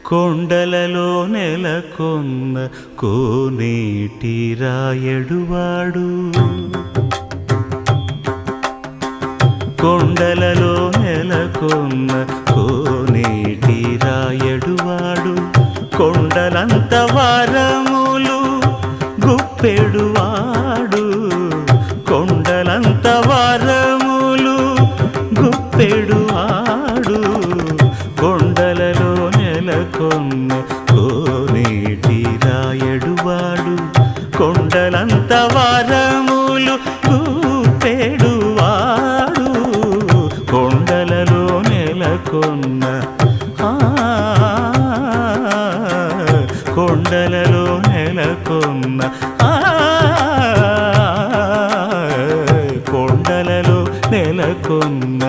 కొండలలో నెలకొన్న కోనేటి రాయడువాడు కొండలలో నెలకొన్న కోనేటి రాయడువాడు కొండలంత వారములు గుప్పెడువాడు కొండలంత వారములు గుప్పెడువాడు కొండలలో నెలకొన్న కోనేటి రాయడువాడు కొండలంత వారములు గుప్పెడువాడు కొండలలో నెలకొన్న కొండలలో నెలకొన్న కొండలలో నెలకొన్న